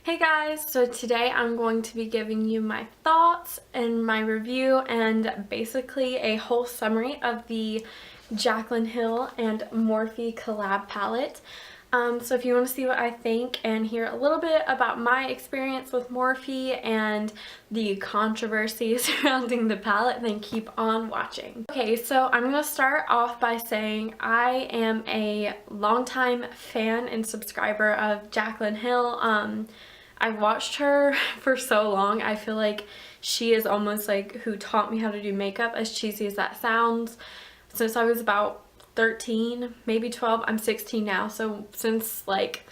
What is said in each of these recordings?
Hey guys, so today I'm going to be giving you my thoughts and my review and basically a whole summary of the Jaclyn Hill and Morphe collab palette. So if you want to see what I think and hear a little bit about my experience with Morphe and the controversy surrounding the palette, then keep on watching. Okay, so I'm going to start off by saying I am a longtime fan and subscriber of Jaclyn Hill. I've watched her for so long. I feel like she is almost like who taught me how to do makeup, as cheesy as that sounds, since I was about 13, maybe 12. I'm 16 now, so since like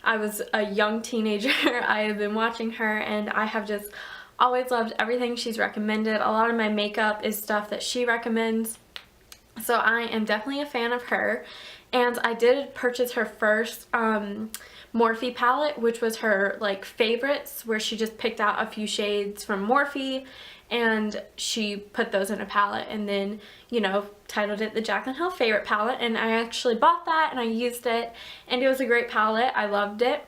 I was a young teenager I have been watching her, and I have just always loved everything she's recommended. A lot of my makeup is stuff that she recommends, so I am definitely a fan of her. And I did purchase her first Morphe palette, which was her like favorites, where she just picked out a few shades from Morphe and she put those in a palette and then, you know, titled it the Jaclyn Hill favorite palette. And I actually bought that and I used it, and it was a great palette. I loved it.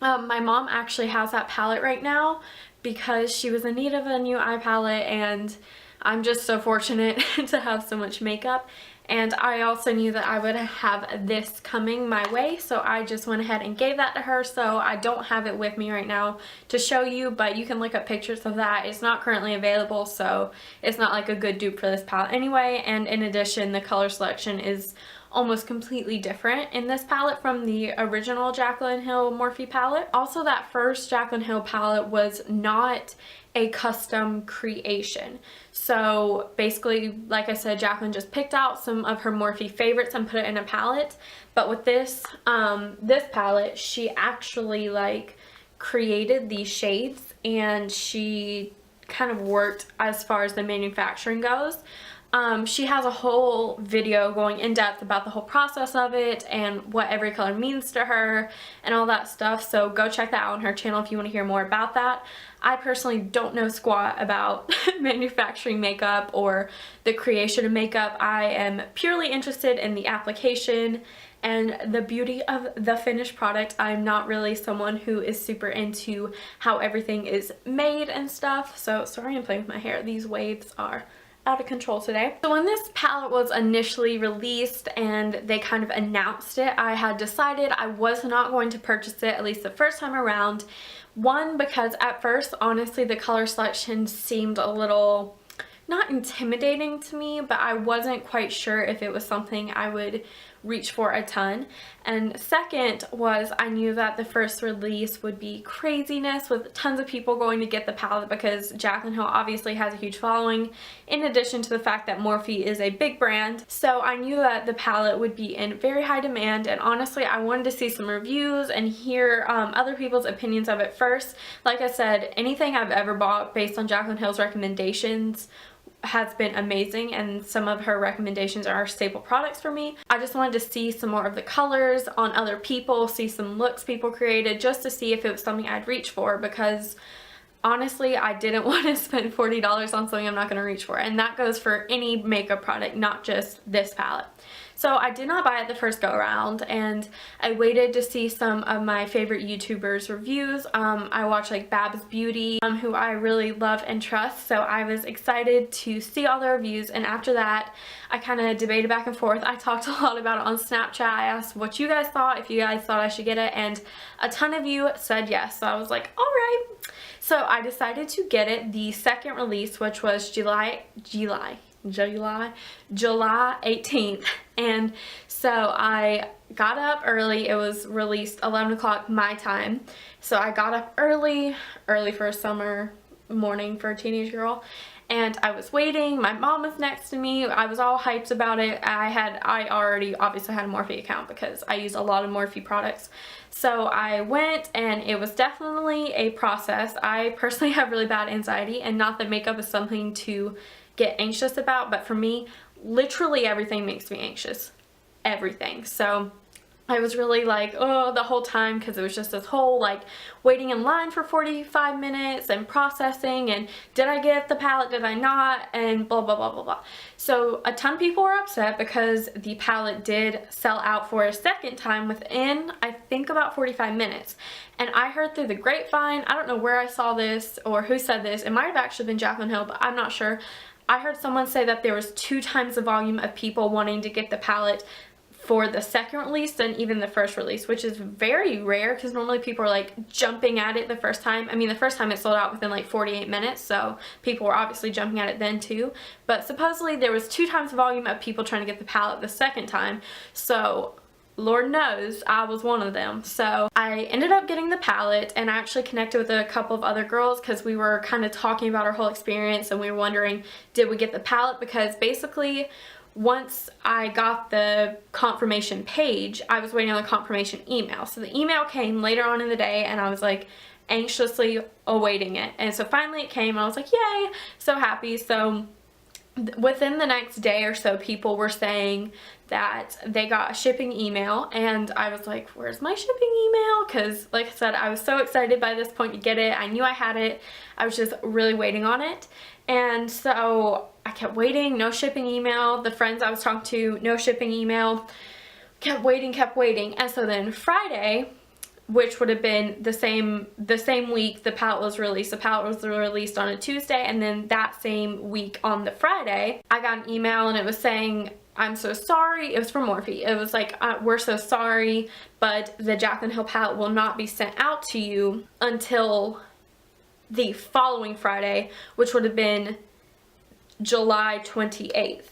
My mom actually has that palette right now because she was in need of a new eye palette, and I'm just so fortunate to have so much makeup. And I also knew that I would have this coming my way, so I just went ahead and gave that to her. So I don't have it with me right now to show you, but you can look up pictures of that. It's not currently available, so it's not like a good dupe for this palette anyway. And in addition, the color selection is almost completely different in this palette from the original Jaclyn Hill Morphe palette. Also, that first Jaclyn Hill palette was not a custom creation. So basically, like I said, Jaclyn just picked out some of her Morphe favorites and put it in a palette. But with this this palette, she actually like created these shades, and she kind of worked as far as the manufacturing goes. She has a whole video going in depth about the whole process of it and what every color means to her and all that stuff, so go check that out on her channel if you want to hear more about that. I personally don't know squat about manufacturing makeup or the creation of makeup. I am purely interested in the application and the beauty of the finished product. I'm not really someone who is super into how everything is made and stuff. So sorry, I'm playing with my hair. These waves are out of control today. So when this palette was initially released and they kind of announced it, I had decided I was not going to purchase it, at least the first time around. One, because at first, honestly, the color selection seemed a little not intimidating to me, but I wasn't quite sure if it was something I would reach for a ton. And second was I knew that the first release would be craziness with tons of people going to get the palette, because Jaclyn Hill obviously has a huge following, in addition to the fact that Morphe is a big brand. So I knew that the palette would be in very high demand, and honestly I wanted to see some reviews and hear other people's opinions of it first. Like I said, anything I've ever bought based on Jaclyn Hill's recommendations has been amazing, and some of her recommendations are staple products for me. I just wanted to see some more of the colors on other people, see some looks people created, just to see if it was something I'd reach for, because honestly I didn't want to spend $40 on something I'm not going to reach for, and that goes for any makeup product, not just this palette. So I did not buy it the first go around, and I waited to see some of my favorite YouTubers reviews. I watch like Babs Beauty, who I really love and trust, so I was excited to see all the reviews. And after that I kind of debated back and forth. I talked a lot about it on Snapchat. I asked what you guys thought, if you guys thought I should get it, and a ton of you said yes, so I was like, alright. So I decided to get it the second release, which was July 18th. And so I got up early. It was released 11 o'clock my time, so I got up early for a summer morning for a teenage girl, and I was waiting. My mom was next to me. I was all hyped about it. I already obviously had a Morphe account because I use a lot of Morphe products. So I went, and it was definitely a process. I personally have really bad anxiety, and not that makeup is something to get anxious about, but for me, literally everything makes me anxious. Everything. So I was really like, oh, the whole time, because it was just this whole like waiting in line for 45 minutes and processing and did I get the palette, did I not, and blah blah blah blah blah. So a ton of people were upset because the palette did sell out for a second time within, I think, about 45 minutes. And I heard through the grapevine, I don't know where I saw this or who said this, it might have actually been Jaclyn Hill, but I'm not sure. I heard someone say that there was 2 times the volume of people wanting to get the palette for the second release than even the first release, which is very rare because normally people are like jumping at it the first time. I mean, the first time it sold out within like 48 minutes, so people were obviously jumping at it then too. But supposedly there was 2 times the volume of people trying to get the palette the second time, so Lord knows I was one of them. So I ended up getting the palette, and I actually connected with a couple of other girls because we were kind of talking about our whole experience, and we were wondering, did we get the palette? Because basically once I got the confirmation page, I was waiting on the confirmation email. So the email came later on in the day, and I was like anxiously awaiting it. And so finally it came, and I was like, yay, so happy. So within the next day or so, people were saying that they got a shipping email, and I was like, where's my shipping email? Because like I said, I was so excited by this point to get it. I knew I had it. I was just really waiting on it. And so I kept waiting, no shipping email. The friends I was talking to, no shipping email. Kept waiting. And so then Friday, which would have been the same week the palette was released. The palette was released on a Tuesday, and then that same week on the Friday, I got an email, and it was saying, I'm so sorry. It was from Morphe. It was like, we're so sorry, but the Jaclyn Hill palette will not be sent out to you until the following Friday, which would have been July 28th.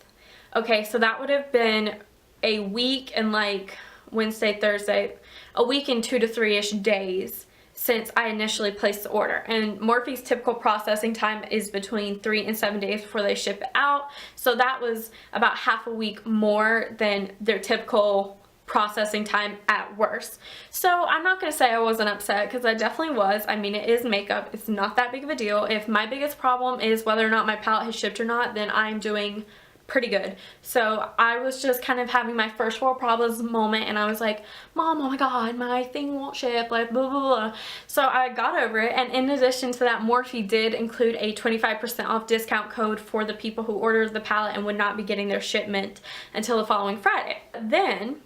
Okay, so that would have been a week and like Wednesday, Thursday, a week and 2 to 3-ish days since I initially placed the order. And Morphe's typical processing time is between 3 and 7 days before they ship it out. So that was about half a week more than their typical processing time at worst. So I'm not going to say I wasn't upset, because I definitely was. I mean, it is makeup. It's not that big of a deal. If my biggest problem is whether or not my palette has shipped or not, then I'm doing pretty good. So I was just kind of having my first world problems moment, and I was like, Mom, oh my god, my thing won't ship, like blah blah blah. So I got over it, and in addition to that, Morphe did include a 25% off discount code for the people who ordered the palette and would not be getting their shipment until the following Friday. Then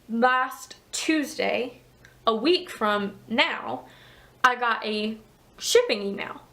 last Tuesday, a week from now, I got a shipping email.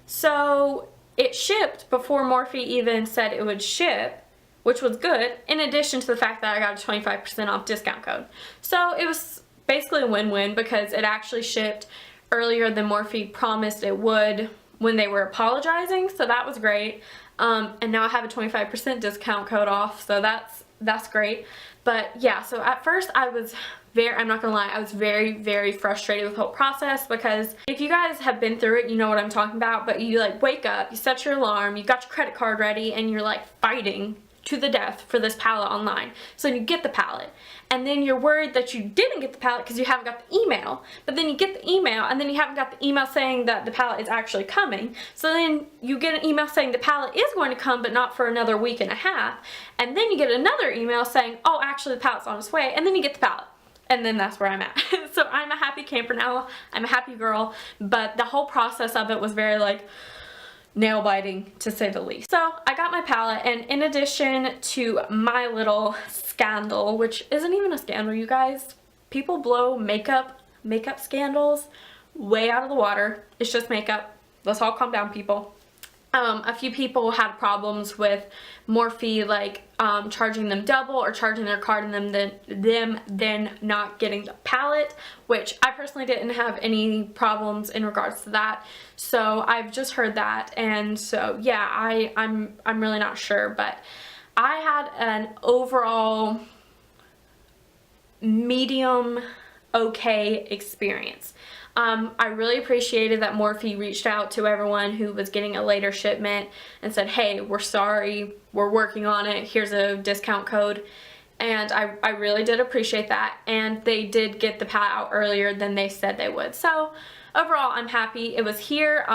So it shipped before Morphe even said it would ship, which was good, in addition to the fact that I got a 25% off discount code. So it was basically a win-win, because it actually shipped earlier than Morphe promised it would when they were apologizing, so that was great. And now I have a 25% discount code off, so that's great. But yeah, so at first I was I'm not gonna lie, I was very frustrated with the whole process, because if you guys have been through it, you know what I'm talking about. But you like wake up, you set your alarm, you got your credit card ready, and you're like fighting to the death for this palette online. So you get the palette, and then you're worried that you didn't get the palette because you haven't got the email. But then you get the email, and then you haven't got the email saying that the palette is actually coming. So then you get an email saying the palette is going to come, but not for another week and a half. And then you get another email saying, oh, actually the palette's on its way, and then you get the palette. And then that's where I'm at. So I'm a happy camper now. I'm a happy girl. But the whole process of it was very like nail biting, to say the least. So I got my palette, and in addition to my little scandal, which isn't even a scandal, you guys, people blow makeup scandals way out of the water. It's just makeup. Let's all calm down, people. A few people had problems with Morphe, like charging them double or charging their card and then not getting the palette, which I personally didn't have any problems in regards to that. So I've just heard that, and so yeah, I'm really not sure, but I had an overall medium okay experience. I really appreciated that Morphe reached out to everyone who was getting a later shipment and said, hey, we're sorry, we're working on it, here's a discount code. And I really did appreciate that, and they did get the palette out earlier than they said they would. So overall, I'm happy. It was here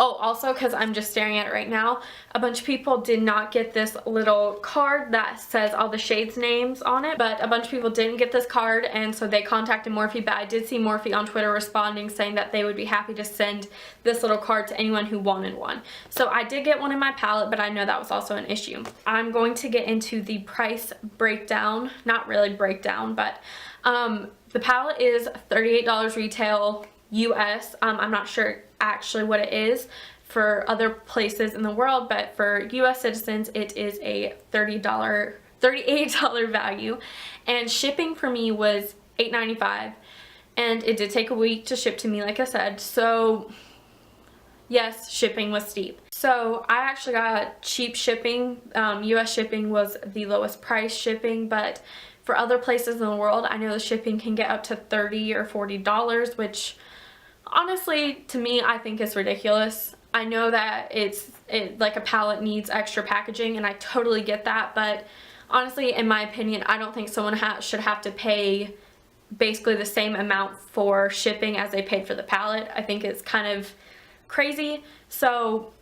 Oh, also, because I'm just staring at it right now, a bunch of people did not get this little card that says all the shades names on it, but a bunch of people didn't get this card, and so they contacted Morphe. But I did see Morphe on Twitter responding saying that they would be happy to send this little card to anyone who wanted one. So I did get one in my palette, but I know that was also an issue. I'm going to get into the price breakdown. Not really breakdown, but the palette is $38 retail US. I'm not sure actually what it is for other places in the world, but for US citizens it is a $38 value, and shipping for me was $8.95, and it did take a week to ship to me, like I said. So yes, shipping was steep. So I actually got cheap shipping. US shipping was the lowest price shipping, but for other places in the world I know the shipping can get up to $30 or $40, which honestly, to me, I think it's ridiculous. I know that like a palette needs extra packaging, and I totally get that, but honestly, in my opinion, I don't think someone should have to pay basically the same amount for shipping as they paid for the palette. I think it's kind of crazy. So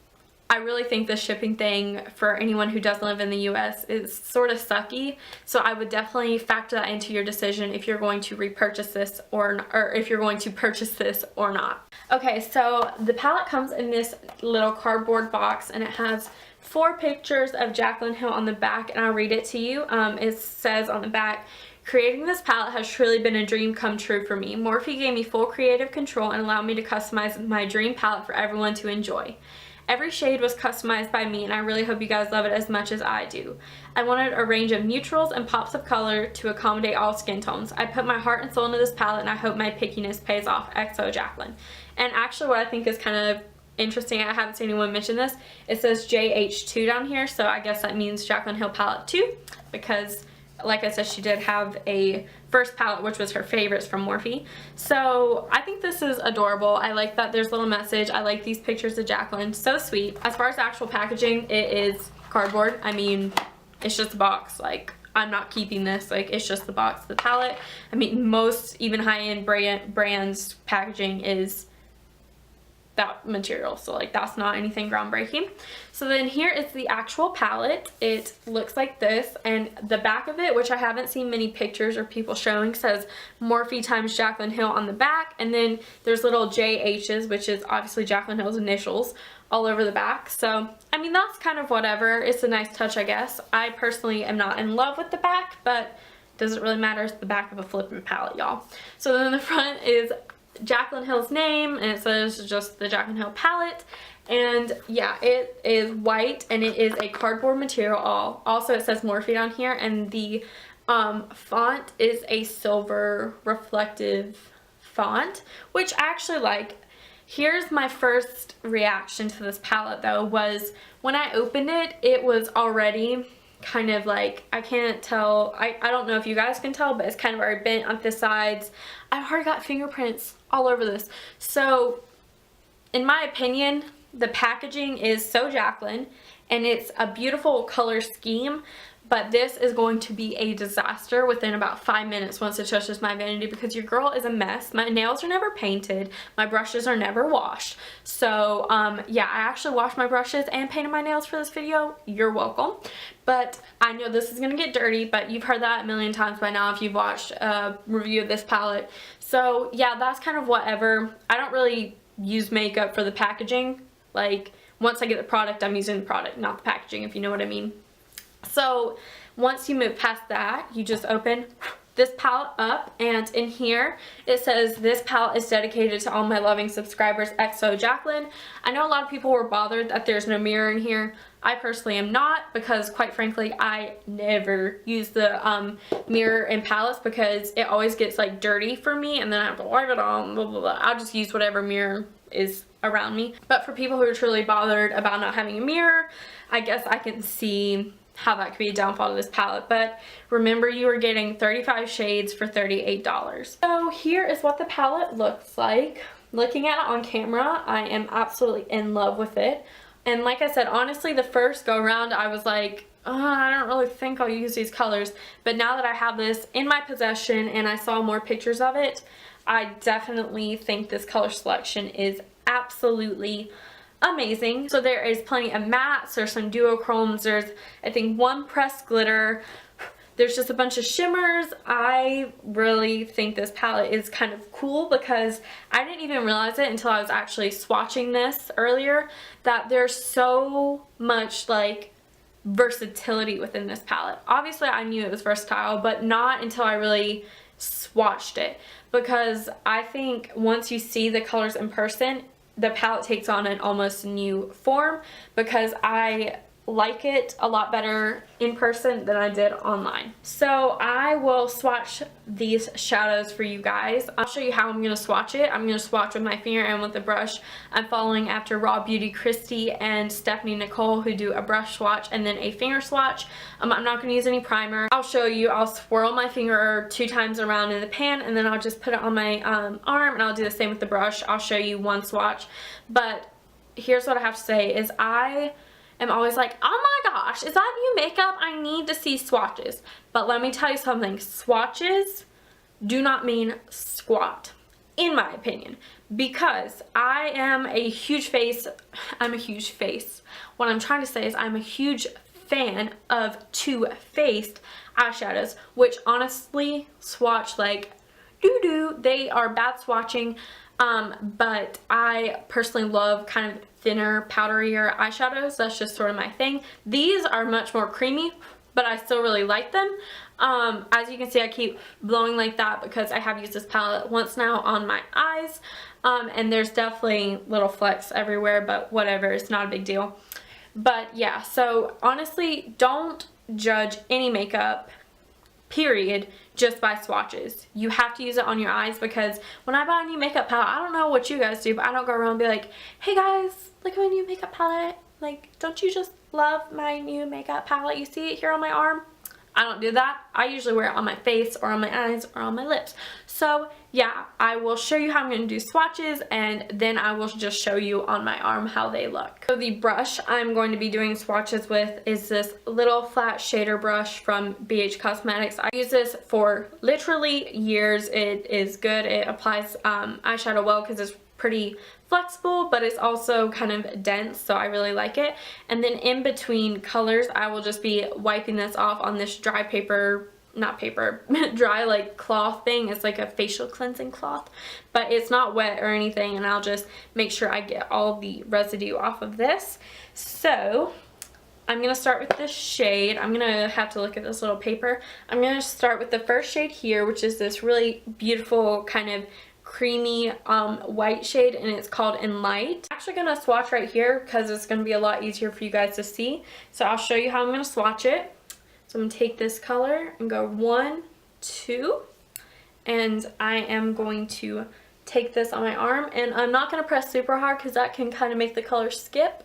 I really think the shipping thing for anyone who doesn't live in the US is sort of sucky. So I would definitely factor that into your decision if you're going to repurchase this or if you're going to purchase this or not. Okay, so the palette comes in this little cardboard box, and it has 4 pictures of Jaclyn Hill on the back, and I'll read it to you. It says on the back, "Creating this palette has truly been a dream come true for me. Morphe gave me full creative control and allowed me to customize my dream palette for everyone to enjoy. Every shade was customized by me, and I really hope you guys love it as much as I do. I wanted a range of neutrals and pops of color to accommodate all skin tones. I put my heart and soul into this palette, and I hope my pickiness pays off. XO Jaclyn." And actually what I think is kind of interesting, I haven't seen anyone mention this, it says JH2 down here, so I guess that means Jaclyn Hill Palette 2, because like I said, she did have a first palette which was her favorites from Morphe. So I think this is adorable. I like that there's a little message. I like these pictures of Jaclyn. So sweet. As far as the actual packaging, it is cardboard. I mean, it's just a box. Like, I'm not keeping this. Like, it's just the box. The palette, I mean, most even high-end brands packaging is that material, so like that's not anything groundbreaking. So then here is the actual palette. It looks like this, and the back of it, which I haven't seen many pictures or people showing, says Morphe times Jaclyn Hill on the back, and then there's little JH's, which is obviously Jaclyn Hill's initials, all over the back. So I mean, that's kind of whatever. It's a nice touch, I guess. I personally am not in love with the back, but doesn't really matter. It's the back of a flippin' palette, y'all. So then the front is Jaclyn Hill's name, and it says just the Jaclyn Hill palette, and yeah, it is white and it is a cardboard material. Also it says Morphe down here, and the font is a silver reflective font, which I actually like. Here's my first reaction to this palette though, was when I opened it, it was already kind of like, I can't tell, I don't know if you guys can tell, but it's kind of already bent on the sides. I've already got fingerprints all over this. So in my opinion, the packaging is so Jaclyn, and it's a beautiful color scheme, but this is going to be a disaster within about 5 minutes once it touches my vanity, because your girl is a mess. My nails are never painted, my brushes are never washed. So yeah, I actually washed my brushes and painted my nails for this video. You're welcome. But I know this is gonna get dirty, but you've heard that a million times by now if you've watched a review of this palette. So yeah, that's kind of whatever. I don't really use makeup for the packaging. Like, once I get the product, I'm using the product, not the packaging, if you know what I mean. So once you move past that, you just open this palette up, and in here it says, "This palette is dedicated to all my loving subscribers, XO Jaclyn." I know a lot of people were bothered that there's no mirror in here. I personally am not, because quite frankly I never use the mirror in palettes because it always gets like dirty for me, and then I have to wipe it on, blah blah blah. I'll just use whatever mirror is around me. But for people who are truly bothered about not having a mirror, I guess I can see how that could be a downfall to this palette. But remember, you are getting 35 shades for $38. So here is what the palette looks like. Looking at it on camera, I am absolutely in love with it. And like I said, honestly, the first go around I was like, oh, I don't really think I'll use these colors. But now that I have this in my possession and I saw more pictures of it, I definitely think this color selection is absolutely amazing. So there is plenty of mattes, there's some duochromes, there's I think one pressed glitter, there's just a bunch of shimmers. I really think this palette is kind of cool because I didn't even realize it until I was actually swatching this earlier, that there's so much like versatility within this palette. Obviously I knew it was versatile, but not until I really swatched it, because I think once you see the colors in person, the palette takes on an almost new form, because I like it a lot better in person than I did online. So I will swatch these shadows for you guys. I'll show you how I'm going to swatch it. I'm going to swatch with my finger and with a brush. I'm following after Raw Beauty Christy and Stephanie Nicole, who do a brush swatch and then a finger swatch. I'm not going to use any primer. I'll show you. I'll swirl my finger 2 times around in the pan, and then I'll just put it on my arm, and I'll do the same with the brush. I'll show you one swatch. But here's what I have to say is I'm always like, oh my gosh, is that new makeup? I need to see swatches. But let me tell you something, swatches do not mean squat, in my opinion. Because I am a huge face, what I'm trying to say is I'm a huge fan of Too Faced eyeshadows, which honestly swatch like doo-doo. They are bad swatching. But I personally love kind of thinner, powderier eyeshadows. That's just sort of my thing. These are much more creamy, but I still really like them. As you can see, I keep blowing like that because I have used this palette once now on my eyes. And there's definitely little flecks everywhere, but whatever, it's not a big deal. But yeah, so honestly, don't judge any makeup, period, just by swatches. You have to use it on your eyes, because when I buy a new makeup palette, I don't know what you guys do, but I don't go around and be like, hey guys, look at my new makeup palette. Like, don't you just love my new makeup palette? You see it here on my arm? I don't do that. I usually wear it on my face or on my eyes or on my lips. So yeah, I will show you how I'm going to do swatches, and then I will just show you on my arm how they look. So the brush I'm going to be doing swatches with is this little flat shader brush from BH Cosmetics. I use this for literally years. It is good. It applies eyeshadow well because it's pretty flexible, but it's also kind of dense, so I really like it. And then in between colors, I will just be wiping this off on this dry paper, not paper, dry like cloth thing. It's like a facial cleansing cloth, but it's not wet or anything, and I'll just make sure I get all the residue off of this. So I'm going to start with this shade. I'm going to have to look at this little paper. I'm going to start with the first shade here, which is this really beautiful kind of creamy white shade, and it's called In Light. I'm actually going to swatch right here because it's going to be a lot easier for you guys to see. So I'll show you how I'm going to swatch it. So I'm going to take this color and go 1, 2, and I am going to take this on my arm, and I'm not going to press super hard because that can kind of make the color skip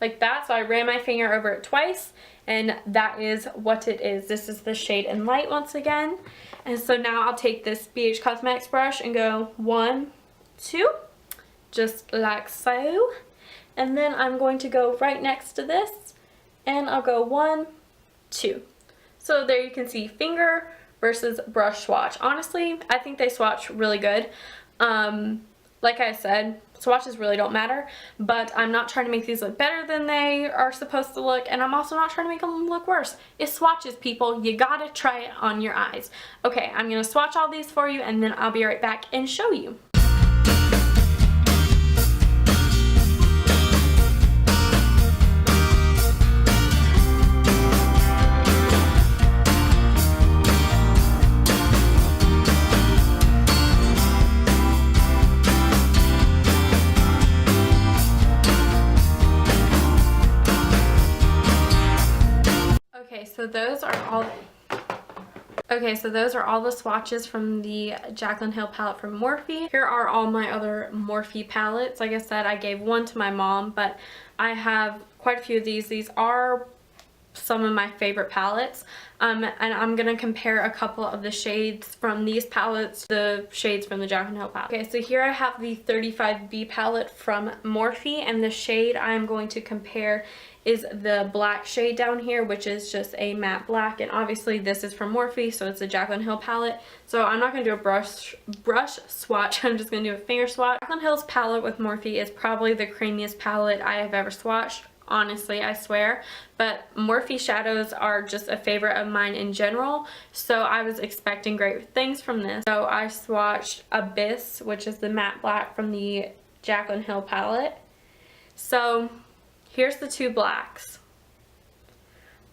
like that. So I ran my finger over it twice, and that is what it is. This is the shade In Light once again. And so now I'll take this BH Cosmetics brush and go 1, 2, just like so. And then I'm going to go right next to this, and I'll go 1, 2. So there you can see finger versus brush swatch. Honestly, I think they swatch really good. Like I said, swatches really don't matter, but I'm not trying to make these look better than they are supposed to look, and I'm also not trying to make them look worse. It's swatches, people. You gotta try it on your eyes. Okay, I'm gonna swatch all these for you, and then I'll be right back and show you. So those are all the swatches from the Jaclyn Hill palette from Morphe. Here are all my other Morphe palettes. Like I said, I gave one to my mom, but I have quite a few of these. These are some of my favorite palettes, and I'm gonna compare a couple of the shades from these palettes to the shades from the Jaclyn Hill palette. Okay, so here I have the 35B palette from Morphe, and the shade I'm going to compare is the black shade down here, which is just a matte black, and obviously this is from Morphe, so it's a Jaclyn Hill palette. So I'm not going to do a brush swatch, I'm just going to do a finger swatch. Jaclyn Hill's palette with Morphe is probably the creamiest palette I have ever swatched. Honestly, I swear. But Morphe shadows are just a favorite of mine in general, so I was expecting great things from this. So I swatched Abyss, which is the matte black from the Jaclyn Hill palette. So here's the two blacks.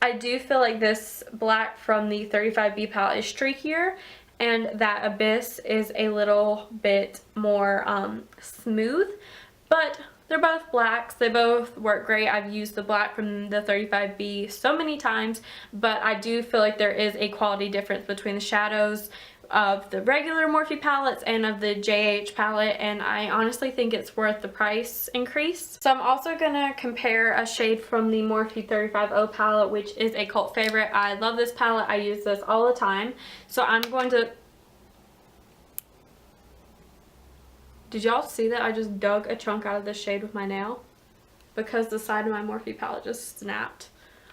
I do feel like this black from the 35B palette is streakier, and that Abyss is a little bit more smooth, but they're both blacks. They both work great. I've used the black from the 35B so many times, but I do feel like there is a quality difference between the shadows of the regular Morphe palettes and of the JH palette, and I honestly think it's worth the price increase. So I'm also gonna compare a shade from the Morphe 35O palette, which is a cult favorite. I love this palette. I use this all the time. So I'm going to... Did y'all see that I just dug a chunk out of this shade with my nail? Because the side of my Morphe palette just snapped.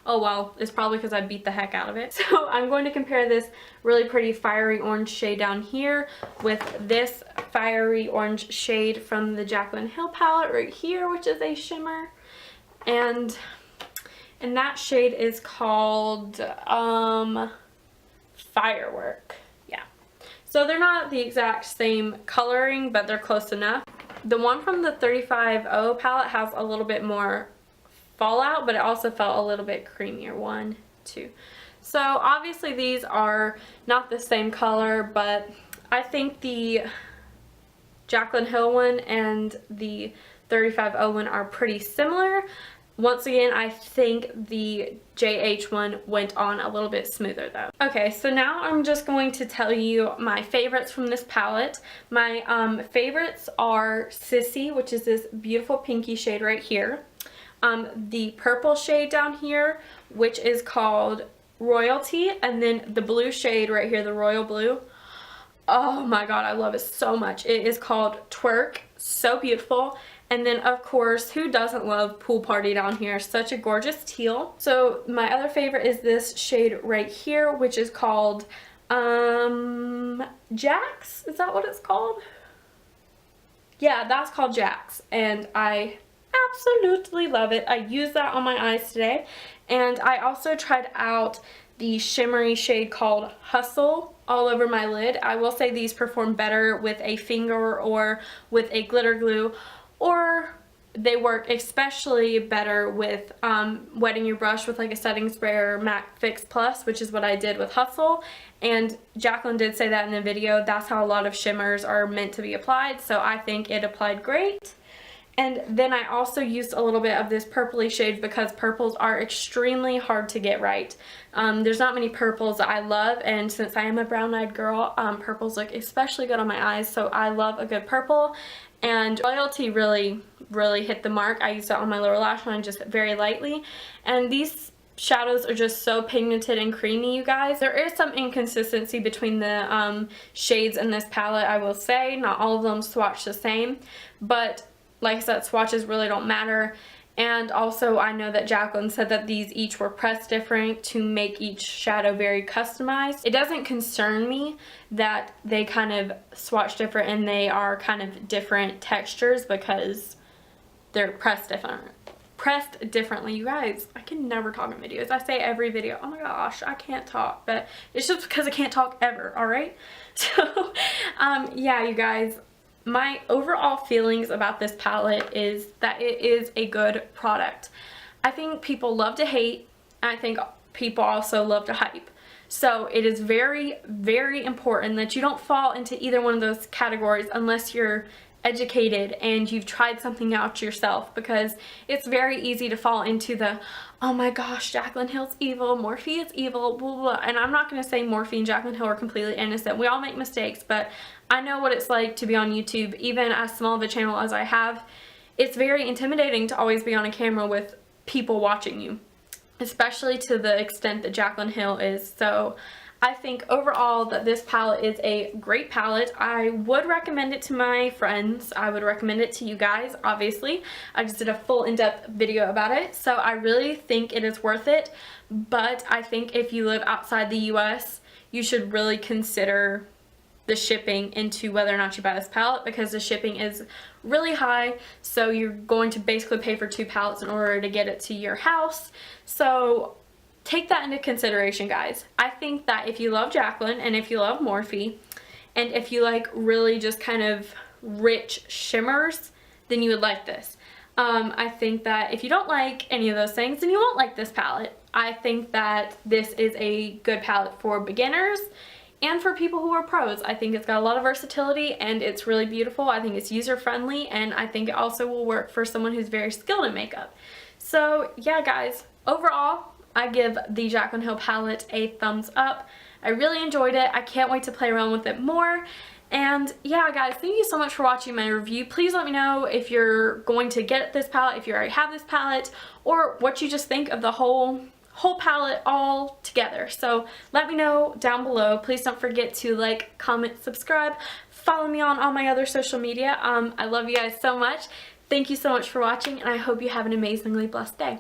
Oh well, it's probably because I beat the heck out of it. So I'm going to compare this really pretty fiery orange shade down here with this fiery orange shade from the Jaclyn Hill palette right here, which is a shimmer. And that shade is called Firework. So they're not the exact same coloring, but they're close enough. The one from the 35O palette has a little bit more fallout, but it also felt a little bit creamier. 1, 2. So obviously these are not the same color, but I think the Jaclyn Hill one and the 35O one are pretty similar. Once again, I think the JH one went on a little bit smoother though. Okay, so now I'm just going to tell you my favorites from this palette. My favorites are Sissy, which is this beautiful pinky shade right here. The purple shade down here, which is called Royalty, and then the blue shade right here, the royal blue. Oh my god, I love it so much. It is called Twerk. So beautiful. And then of course, who doesn't love Pool Party down here? Such a gorgeous teal. So my other favorite is this shade right here, which is called Jax? Is that what it's called? Yeah, that's called Jax, and I absolutely love it. I used that on my eyes today, and I also tried out the shimmery shade called Hustle all over my lid. I will say these perform better with a finger or with a glitter glue, or they work especially better with wetting your brush with like a setting spray or MAC Fix Plus, which is what I did with Hustle. And Jaclyn did say that in the video. That's how a lot of shimmers are meant to be applied, so I think it applied great. And then I also used a little bit of this purpley shade because purples are extremely hard to get right. There's not many purples that I love, and since I am a brown-eyed girl, purples look especially good on my eyes, so I love a good purple. And Royalty really hit the mark. I used it on my lower lash line just very lightly, and these shadows are just so pigmented and creamy, you guys. There is some inconsistency between the shades in this palette, I will say. Not all of them swatch the same, but like I said, swatches really don't matter. And also I know that Jaclyn said that these each were pressed different to make each shadow very customized. It doesn't concern me that they kind of swatch different and they are kind of different textures because they're pressed differently. You guys, I can never talk in videos. I say every video, oh my gosh, I can't talk, but it's just because I can't talk ever, alright? So yeah, you guys, my overall feelings about this palette is that it is a good product. I think people love to hate, and I think people also love to hype. So it is very, very important that you don't fall into either one of those categories unless you're educated and you've tried something out yourself, because it's very easy to fall into the, oh my gosh, Jaclyn Hill's evil, Morphe is evil, blah, blah, blah. And I'm not going to say Morphe and Jaclyn Hill are completely innocent. We all make mistakes, but I know what it's like to be on YouTube. Even as small of a channel as I have, it's very intimidating to always be on a camera with people watching you. especially to the extent that Jaclyn Hill is. So I think overall that this palette is a great palette. I would recommend it to my friends. I would recommend it to you guys, obviously. I just did a full in-depth video about it, so I really think it is worth it. But I think if you live outside the US, you should really consider the shipping into whether or not you buy this palette, because the shipping is really high. So you're going to basically pay for 2 palettes in order to get it to your house. So take that into consideration, guys. I think that if you love Jaclyn and if you love Morphe and if you like really just kind of rich shimmers, then you would like this. I think that if you don't like any of those things, then you won't like this palette. I think that this is a good palette for beginners and for people who are pros. I think it's got a lot of versatility and it's really beautiful. I think it's user-friendly, and I think it also will work for someone who's very skilled in makeup. So yeah, guys, overall, I give the Jaclyn Hill palette a thumbs up. I really enjoyed it. I can't wait to play around with it more. And yeah, guys, thank you so much for watching my review. Please let me know if you're going to get this palette, if you already have this palette, or what you just think of the whole palette all together. So let me know down below. Please don't forget to like, comment, subscribe, follow me on all my other social media. I love you guys so much. Thank you so much for watching, and I hope you have an amazingly blessed day.